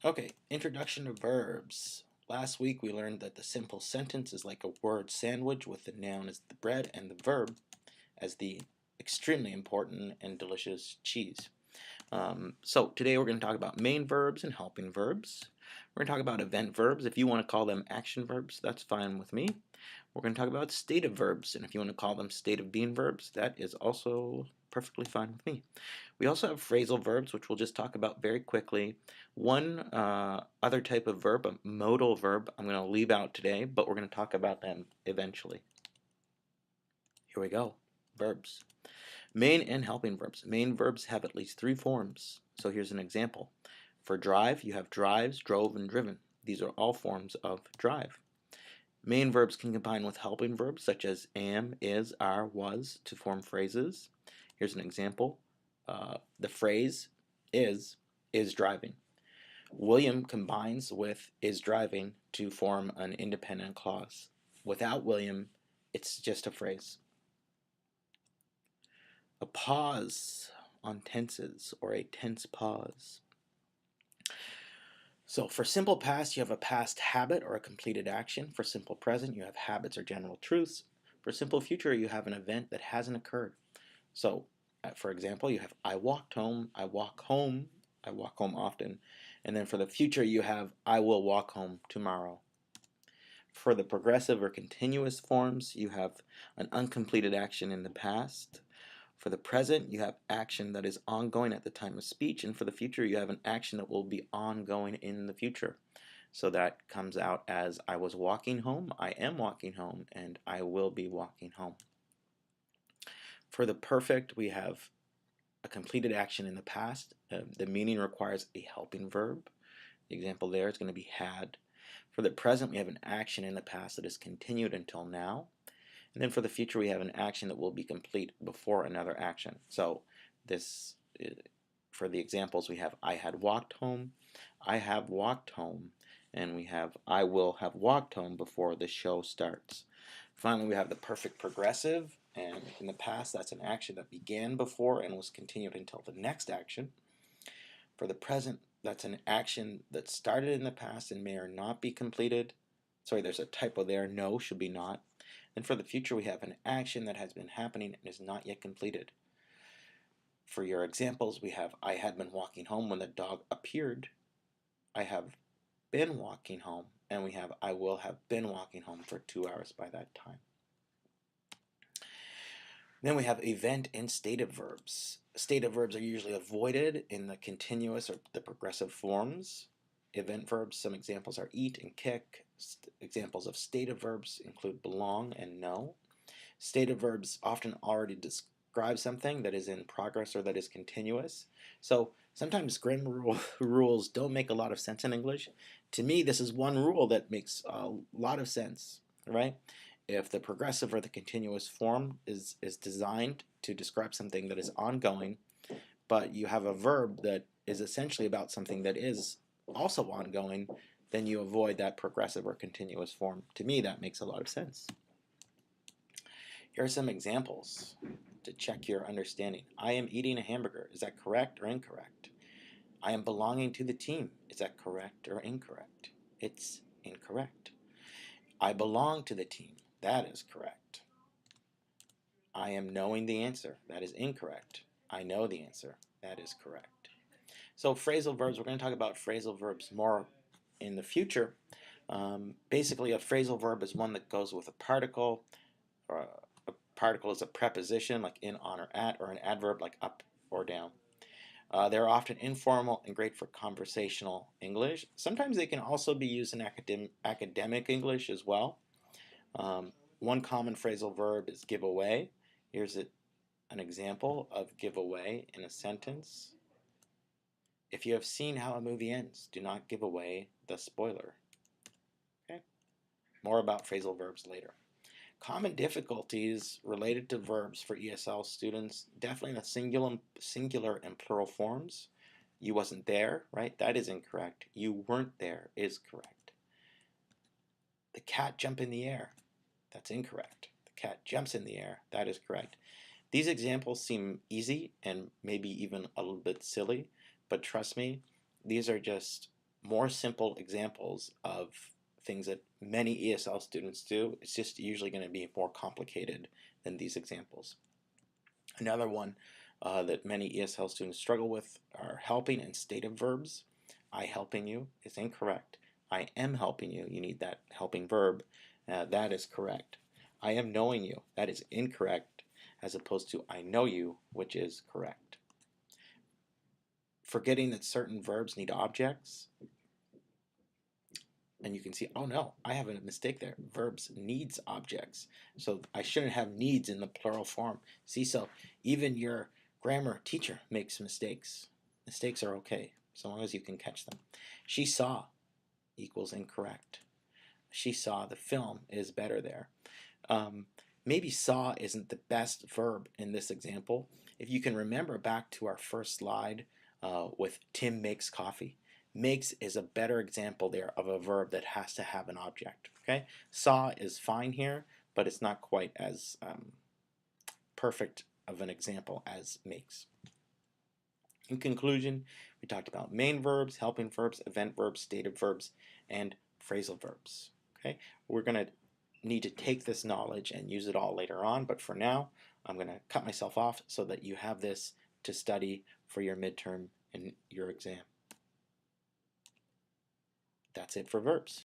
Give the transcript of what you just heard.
Okay, introduction to verbs. Last week we learned that the simple sentence is like a word sandwich with the noun as the bread and the verb as the extremely important and delicious cheese. So today we're going to talk about main verbs and helping verbs. We're going to talk about event verbs. If you want to call them action verbs, that's fine with me. We're going to talk about state of verbs, and if you want to call them state of being verbs, that is also perfectly fine with me. We also have phrasal verbs, which we'll just talk about very quickly. One other type of verb, a modal verb, I'm going to leave out today, but we're going to talk about them eventually. Here we go. Verbs. Main and helping verbs. Main verbs have at least 3 forms. So here's an example. For drive, you have drives, drove, and driven. These are all forms of drive. Main verbs can combine with helping verbs such as am, is, are, was to form phrases. Here's an example. The phrase is driving. William combines with is driving to form an independent clause. Without William, it's just a phrase. A pause on tenses, or a tense pause. So for simple past, you have a past habit or a completed action. For simple present, you have habits or general truths. For simple future, you have an event that hasn't occurred. So, for example, you have I walked home, I walk home often. And then for the future, you have I will walk home tomorrow. For the progressive or continuous forms, you have an uncompleted action in the past. For the present, you have action that is ongoing at the time of speech, and for the future, you have an action that will be ongoing in the future. So that comes out as I was walking home, I am walking home, and I will be walking home. For the perfect, we have a completed action in the past. The meaning requires a helping verb. The example there is going to be had. For the present, we have an action in the past that is continued until now. And then for the future, we have an action that will be complete before another action. So this, for the examples, we have I had walked home, I have walked home, and we have I will have walked home before the show starts. Finally, we have the perfect progressive, and in the past, that's an action that began before and was continued until the next action. For the present, that's an action that started in the past and may or not be completed. Sorry, there's a typo there. No should be not. And for the future, we have an action that has been happening and is not yet completed. For your examples, we have I had been walking home when the dog appeared. I have been walking home, and we have I will have been walking home for 2 hours by that time. Then we have event and stative verbs. Stative verbs are usually avoided in the continuous or the progressive forms. Event verbs, some examples are eat and kick. Examples of stative verbs include belong and know. Stative verbs often already describe something that is in progress or that is continuous. So sometimes grammar rules don't make a lot of sense in English. To me, this is one rule that makes a lot of sense, right? If the progressive or the continuous form is designed to describe something that is ongoing, but you have a verb that is essentially about something that is also ongoing, then you avoid that progressive or continuous form. To me, that makes a lot of sense. Here are some examples to check your understanding. I am eating a hamburger. Is that correct or incorrect? I am belonging to the team. Is that correct or incorrect? It's incorrect. I belong to the team. That is correct. I am knowing the answer. That is incorrect. I know the answer. That is correct. So phrasal verbs, we're going to talk about phrasal verbs more in the future. Basically, a phrasal verb is one that goes with a particle. Or a particle is a preposition like in, on, or at, or an adverb like up or down. They're often informal and great for conversational English. Sometimes they can also be used in academic English as well. One common phrasal verb is give away. Here's an example of give away in a sentence. If you have seen how a movie ends, do not give away the spoiler. Okay? More about phrasal verbs later. Common difficulties related to verbs for ESL students, definitely the singular and plural forms. You wasn't there, right? That is incorrect. You weren't there is correct. The cat jumped in the air. That's incorrect. The cat jumps in the air. That is correct. These examples seem easy and maybe even a little bit silly, but trust me, these are just more simple examples of things that many ESL students do. It's just usually going to be more complicated than these examples. Another one that many ESL students struggle with are helping and stative verbs. I helping you is incorrect. I am helping you. You need that helping verb. That is correct. I am knowing you. That is incorrect, as opposed to I know you, which is correct. Forgetting that certain verbs need objects. And you can see, oh no, I have a mistake there. Verbs needs objects. So I shouldn't have needs in the plural form. See, so even your grammar teacher makes mistakes. Mistakes are okay, so long as you can catch them. She saw equals incorrect. She saw the film is better there. Maybe saw isn't the best verb in this example. If you can remember back to our first slide with Tim makes coffee, makes is a better example there of a verb that has to have an object. Okay, saw is fine here, but it's not quite as perfect of an example as makes. In conclusion, we talked about main verbs, helping verbs, event verbs, stative verbs, and phrasal verbs. Okay, we're going to need to take this knowledge and use it all later on, but for now, I'm going to cut myself off so that you have this to study for your midterm and your exam. That's it for verbs.